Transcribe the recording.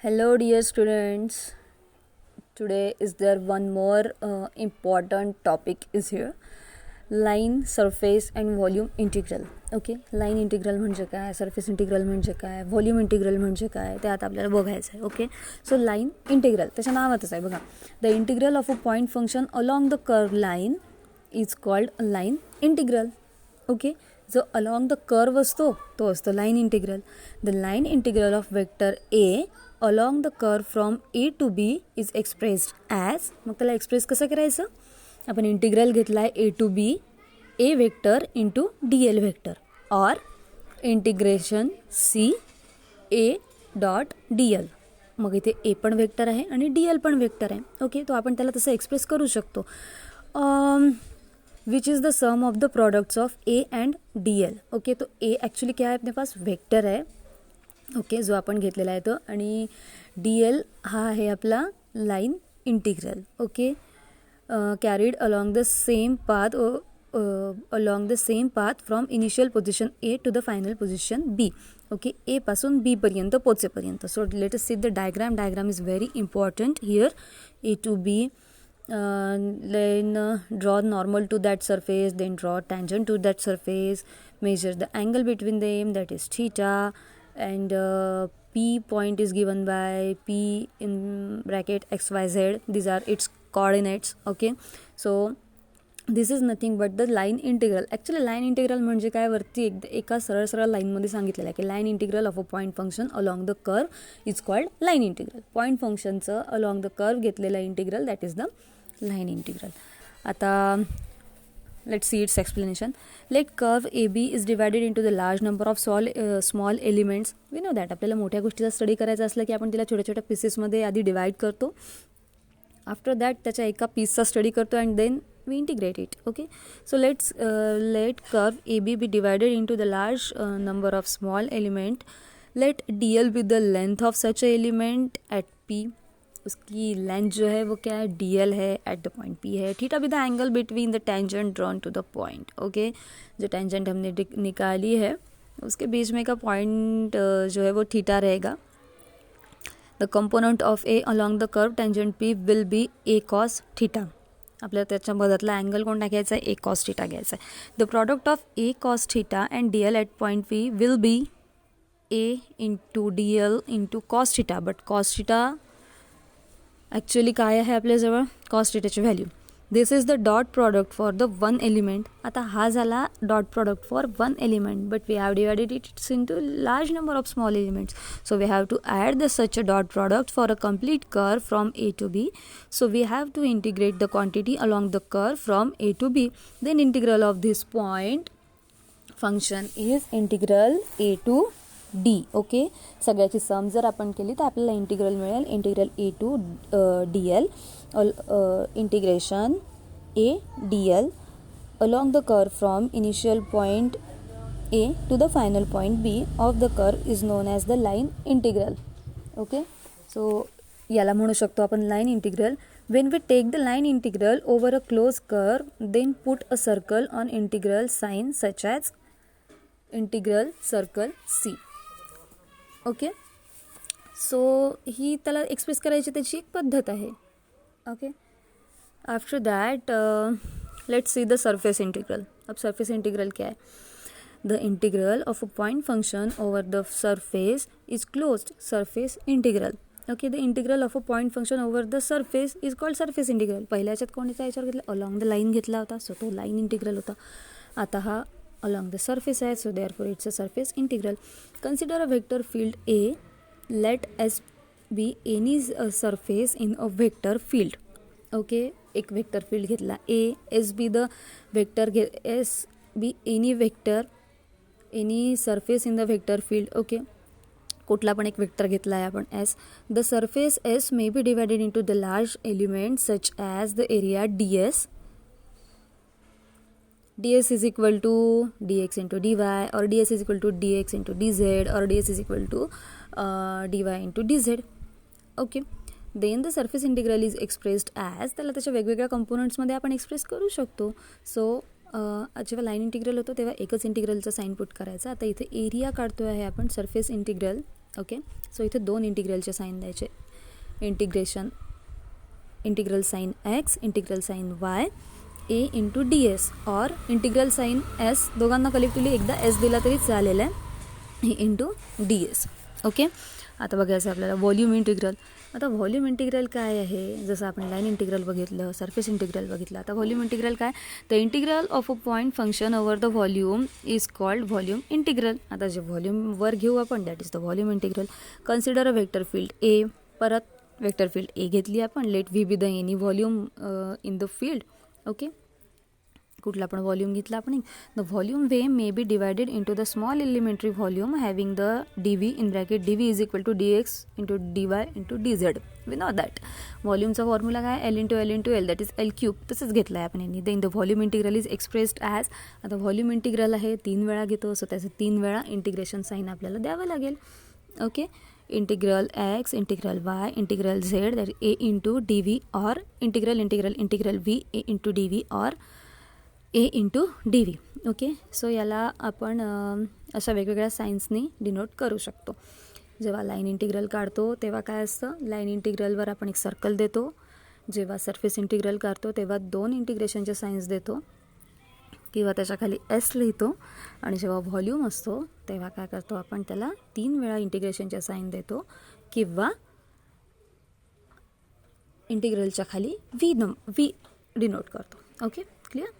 Hello, dear students. Today is there one more important topic is here. Line, surface and volume integral. Okay, line integral म्हणजे काय, surface integral म्हणजे काय, volume integral म्हणजे काय, ते आता आपल्याला बघायचं आहे. ओके, सो लाईन इंटिग्रल त्याच्या नावातच आहे बघा. The integral of a point function along the curve line is called line integral. Okay, जो अलॉंग द कर्व असतो तो असतो line integral. The line integral of vector A along the curve from A to B is expressed as. मग त्याला express कसं करायचं, आपण integral घेतला आहे A to B A vector into D L vector और integration C A dot D L. मग इथे ए पण वेक्टर आहे आणि डी एल पण वेक्टर आहे. ओके, तो आपण त्याला तसं एक्सप्रेस करू शकतो. Which is the sum of the products of A and D L. Okay, तो ए ॲक्च्युली क्या है अपने पास वेक्टर आहे. ओके, जो आपण घेतलेला आहे तो, आणि डी एल हा आहे आपला line integral. Okay, carried along the same path along the same path from initial position A to the final position B. Okay, A पासून बी पर्यंत पोचेपर्यंत. So let us see the diagram. Diagram is very important here. A to B, then draw normal to that surface, then draw tangent to that surface, measure the angle between them, that is theta, and P point is given by P in bracket XYZ. These are its coordinates. Okay, so this is nothing but the line integral. Actually line integral म्हणजे काय, वरती एका सरळ सरळ लाईनमध्ये सांगितलेलं आहे की line integral of a point function along the curve is called line integral. Point फंक्शनचं अलॉंग द कर्व घेतलेलं integral, that is the line integral. आता let see its explanation. Let curve A B is divided into the large number of small elements. We know that. आपल्याला मोठ्या गोष्टीचा study करायचा असला की आपण तिला छोट्या छोट्या पीसेसमध्ये आधी डिवाईड करतो. आफ्टर दॅट त्याच्या एका पीसचा स्टडी करतो and then we integrate it. Okay, so let curve AB be divided into the large number of small element. Let dl be the length of such a element at P. उसकी length जो है वो क्या है, dl है, at the point P है. Theta be the angle between the tangent drawn to the point. Okay, जो tangent हमने निकाली है उसके बीच में का पॉइंट जो है वो थीटा रहेगा. The component of A along the curve tangent P will be A cos theta. आपल्याला त्याच्या मधातला अँगल कोणता घ्यायचा आहे, ए कॉस थीटा घ्यायचा आहे. The product of A cos theta and D L at point P will be A into D L into cos theta. But cos theta actually काय आहे आपल्याजवळ, कॉस थीटाची value. This is the dot product for the one element. आता हा झाला dot product for one element, but we have divided its into large number of small elements. So we have to add the such a dot product for a complete curve from A to B. So we have to integrate the quantity along the curve from A to B. Then integral of this point function is integral A to D. Okay, सगळ्याची sum जर आपण केली तर आपल्याला integral मिळेल. Integral A to D L integration A D L along the curve from initial point A to the final point B of the curve is known as the line integral. Okay, so याला म्हणू शकतो आपण line integral. When we take the line integral over a close curve, then put a circle on integral sign such as integral circle C. Okay, so ही त्याला express करायची त्याची एक पद्धत आहे. Okay, after that let's see the surface integral. अब surface integral क्या है, the integral of a point function over the surface is closed surface integral. Okay, the integral of a point function over the surface is called surface integral. पहिल्या ह्याच्यात कोणत्या याच्यावर घेतला, along the line घेतला होता, so तो line integral होता. आता हा along the surface है, so therefore it's a surface integral. Consider a vector field A. Let S be any surface in a vector field. Okay, एक vector field घेतला A. S be the vector, S be any vector, any surface in the vector field. Okay, कुठला पण एक vector घेतला आहे आपण S. The surface S may be divided into the large elements such as the area DS. ds is equal to dx into dy, or ds is equal to dx into dz, or ds is equal to dy into dz. Okay, then the surface integral is expressed as, त्याला त्याच्या वेगवेगळ्या कंपोनंट्समध्ये आपण express करू शकतो. So जेव्हा line integral होतो तेव्हा एकच इंटिग्रलचा साईन पुट करायचा. आता इथे एरिया काढतो आहे आपण, सरफेस इंटिग्रल ओके. सो इथे 2 इंटिग्रलचे साईन द्यायचे. Integral sign X, integral sign Y, A into D S, और इंटिग्रल साईन एस, दोघांना कलेक्टिव्हली एकदा एस दिला तरी चालेल आहे, इंटू डी एस. ओके. आता बघायचं आपल्याला व्हॉल्यूम इंटिग्रल. आता व्हॉल्यूम इंटिग्रल काय आहे, जसं आपण लाईन इंटिग्रल बघितलं, सरफेस इंटिग्रल बघितलं. आता व्हॉल्यूम इंटिग्रल काय, the integral of a point function over the volume is called volume integral. आता जे व्हॉल्यूमवर घेऊ आपण that is the volume integral. Consider a vector field A. परत वेक्टर फील्ड ए घेतली आपण. Let V be the any volume in the field. Okay. कुठला पण व्हॉल्यूम घेतला आपण. The volume way may be divided into the small elementary volume having the D V in bracket D V is equal to D X into D Y into D Z. We know that. व्हॉल्यूमचा formula काय, L into L into L, that is L cube. तसंच घेतलं आहे आपण यांनी. Then the volume integral is expressed as. आता volume integral आहे 3 वेळा घेतो, सो त्याचं 3 वेळा इंटिग्रेशन साईन आपल्याला द्यावं लागेल. Okay. Integral X, integral Y, integral Z, that A into D V, और integral V A into D V, और A into D V. Okay. So याला आपण अशा वेगवेगळ्या सायन्सनी डिनोट करू शकतो. जेव्हा लाईन इंटिग्रल काढतो तेव्हा काय असतं, लाईन इंटिग्रलवर आपण एक सर्कल देतो. जेव्हा सरफेस इंटिग्रल काढतो तेव्हा 2 इंटिग्रेशनचे सायन्स देतो किंवा त्याच्याखाली एस लिहितो. आणि जेव्हा व्हॉल्यूम असतो तेव्हा काय करतो आपण, त्याला 3 वेळा इंटिग्रेशनचे साईन देतो किंवा इंटिग्रलच्या खाली व्ही डिनोट करतो. ओके. क्लिअर.